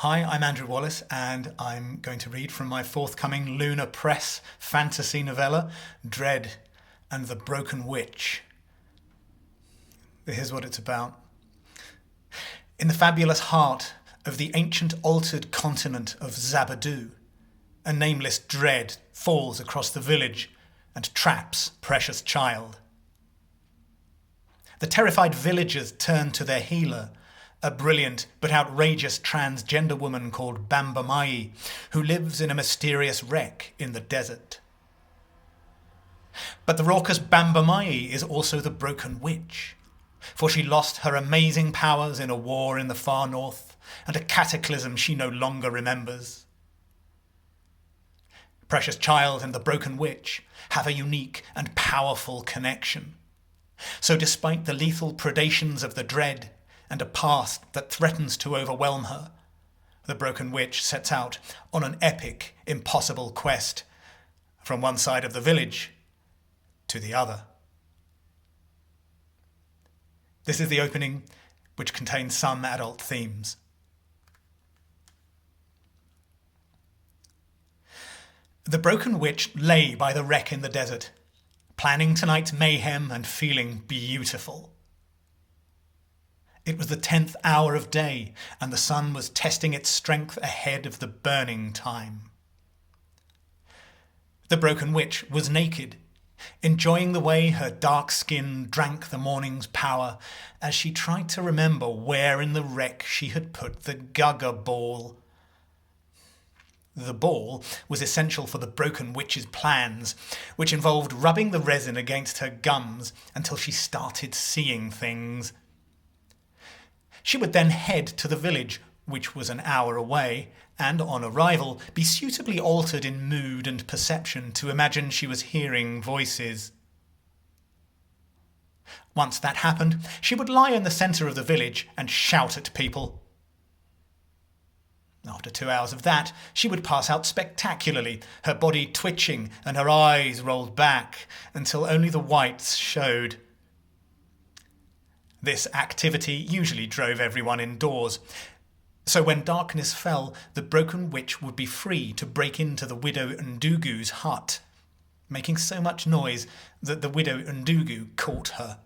Hi, I'm Andrew Wallace, and I'm going to read from my forthcoming Lunar Press fantasy novella, Dread and the Broken Witch. Here's what it's about. In the fabulous heart of the ancient altered continent of Zabardu, a nameless dread falls across the village and traps precious child. The terrified villagers turn to their healer, a brilliant but outrageous transgender woman called Bambomiyi, who lives in a mysterious wreck in the desert. But the raucous Bambomiyi is also the broken witch, for she lost her amazing powers in a war in the far north and a cataclysm she no longer remembers. Precious child and the broken witch have a unique and powerful connection. So despite the lethal predations of the dread and a past that threatens to overwhelm her, the broken witch sets out on an epic, impossible quest from one side of the village to the other. This is the opening, which contains some adult themes. The broken witch lay by the wreck in the desert, planning tonight's mayhem and feeling beautiful. It was the 10th hour of day, and the sun was testing its strength ahead of the burning time. The broken witch was naked, enjoying the way her dark skin drank the morning's power as she tried to remember where in the wreck she had put the Gaga ball. The ball was essential for the broken witch's plans, which involved rubbing the resin against her gums until she started seeing things. She would then head to the village, which was an hour away, and on arrival be suitably altered in mood and perception to imagine she was hearing voices. Once that happened, she would lie in the centre of the village and shout at people. After 2 hours of that, she would pass out spectacularly, her body twitching and her eyes rolled back until only the whites showed. This activity usually drove everyone indoors, so when darkness fell, the broken witch would be free to break into the widow Ndugu's hut, making so much noise that the widow Ndugu caught her.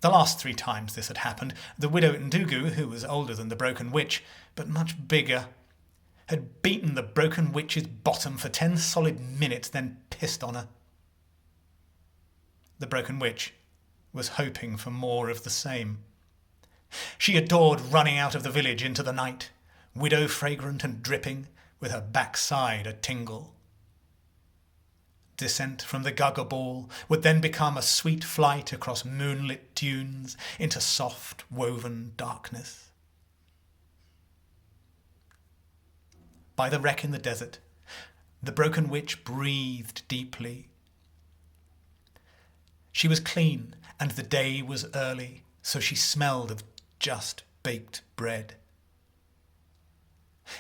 The last 3 times this had happened, the widow Ndugu, who was older than the broken witch, but much bigger, had beaten the broken witch's bottom for 10 solid minutes, then pissed on her. The broken witch was hoping for more of the same. She adored running out of the village into the night, widow fragrant and dripping, with her backside a tingle. Descent from the Gaga ball would then become a sweet flight across moonlit dunes into soft, woven darkness. By the wreck in the desert, the broken witch breathed deeply. She was clean, and the day was early, so she smelled of just baked bread.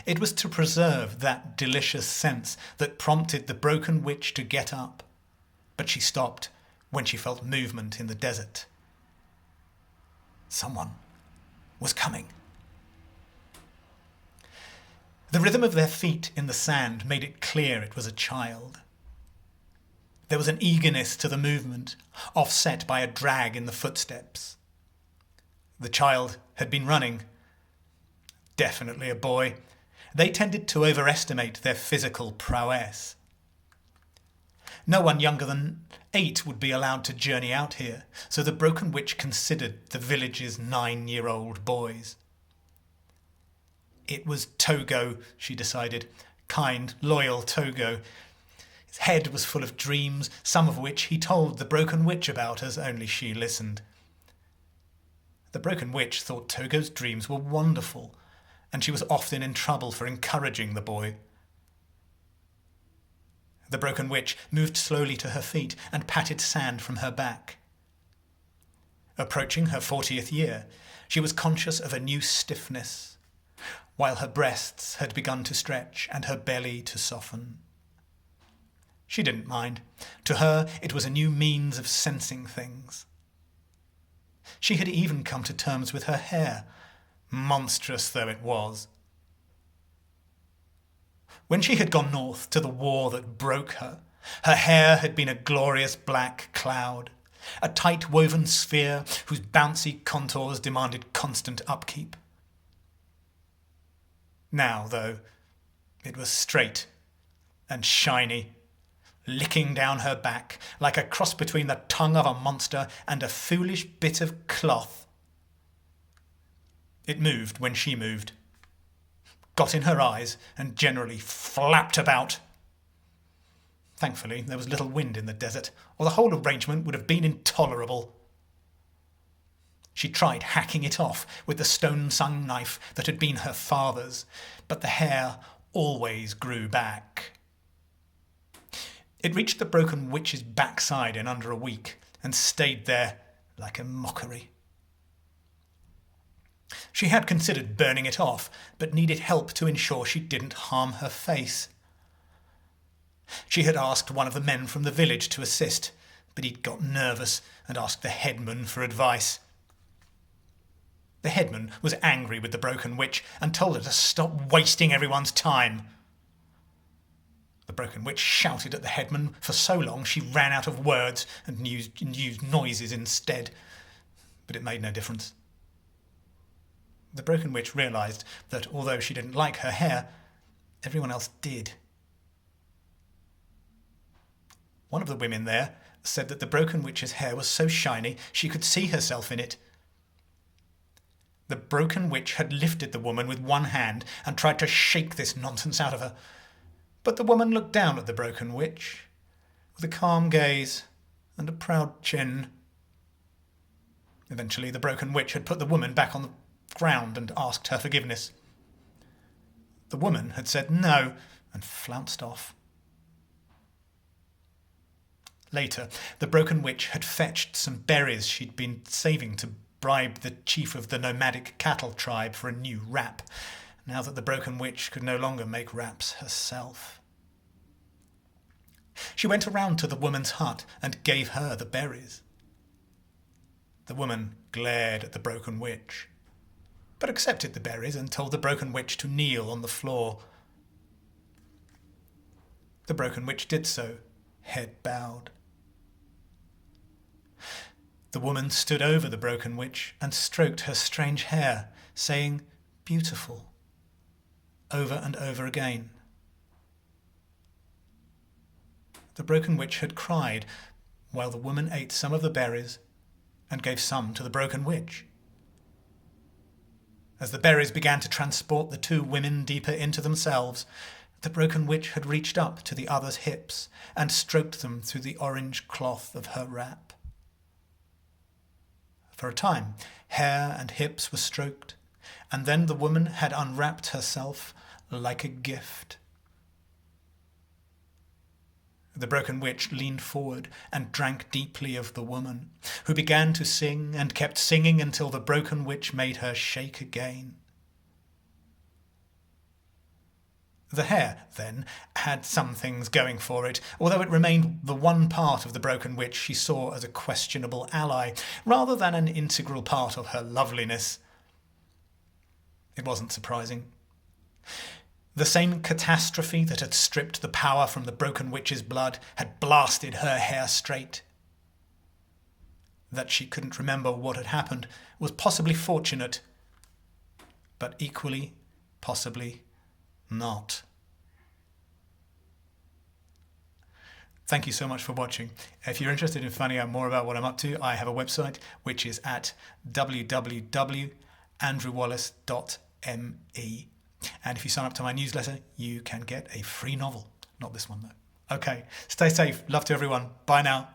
It was to preserve that delicious sense that prompted the broken witch to get up, but she stopped when she felt movement in the desert. Someone was coming. The rhythm of their feet in the sand made it clear it was a child. There was an eagerness to the movement, offset by a drag in the footsteps. The child had been running. Definitely a boy. They tended to overestimate their physical prowess. No one younger than 8 would be allowed to journey out here, so the broken witch considered the village's 9-year-old boys. It was Togo, she decided. Kind, loyal Togo. His head was full of dreams, some of which he told the broken witch about as only she listened. The broken witch thought Togo's dreams were wonderful, and she was often in trouble for encouraging the boy. The broken witch moved slowly to her feet and patted sand from her back. Approaching her 40th year, she was conscious of a new stiffness, while her breasts had begun to stretch and her belly to soften. She didn't mind. To her, it was a new means of sensing things. She had even come to terms with her hair, monstrous though it was. When she had gone north to the war that broke her, her hair had been a glorious black cloud, a tight woven sphere whose bouncy contours demanded constant upkeep. Now, though, it was straight and shiny, licking down her back like a cross between the tongue of a monster and a foolish bit of cloth. It moved when she moved, got in her eyes, and generally flapped about. Thankfully, there was little wind in the desert, or the whole arrangement would have been intolerable. She tried hacking it off with the stone-sung knife that had been her father's, but the hair always grew back. It reached the broken witch's backside in under a week, and stayed there like a mockery. She had considered burning it off, but needed help to ensure she didn't harm her face. She had asked one of the men from the village to assist, but he'd got nervous and asked the headman for advice. The headman was angry with the broken witch and told her to stop wasting everyone's time. The broken witch shouted at the headman for so long she ran out of words and used noises instead, but it made no difference. The broken witch realised that although she didn't like her hair, everyone else did. One of the women there said that the broken witch's hair was so shiny she could see herself in it. The broken witch had lifted the woman with one hand and tried to shake this nonsense out of her, but the woman looked down at the broken witch with a calm gaze and a proud chin. Eventually, the broken witch had put the woman back on the ground and asked her forgiveness. The woman had said no and flounced off. Later, the broken witch had fetched some berries she'd been saving to bribe the chief of the nomadic cattle tribe for a new wrap, now that the broken witch could no longer make wraps herself. She went around to the woman's hut and gave her the berries. The woman glared at the broken witch, but accepted the berries and told the broken witch to kneel on the floor. The broken witch did so, head bowed. The woman stood over the broken witch and stroked her strange hair, saying, "Beautiful," over and over again. The broken witch had cried while the woman ate some of the berries and gave some to the broken witch. As the berries began to transport the two women deeper into themselves, the broken witch had reached up to the other's hips and stroked them through the orange cloth of her wrap. For a time, hair and hips were stroked, and then the woman had unwrapped herself like a gift. The broken witch leaned forward and drank deeply of the woman, who began to sing and kept singing until the broken witch made her shake again. The hair, then, had some things going for it, although it remained the one part of the broken witch she saw as a questionable ally, rather than an integral part of her loveliness. It wasn't surprising. The same catastrophe that had stripped the power from the broken witch's blood had blasted her hair straight. That she couldn't remember what had happened was possibly fortunate, but equally, possibly, not. Thank you so much for watching. If you're interested in finding out more about what I'm up to, I have a website which is at www.andrewwallace.me. And if you sign up to my newsletter, you can get a free novel. Not this one though. Okay, stay safe. Love to everyone. Bye now.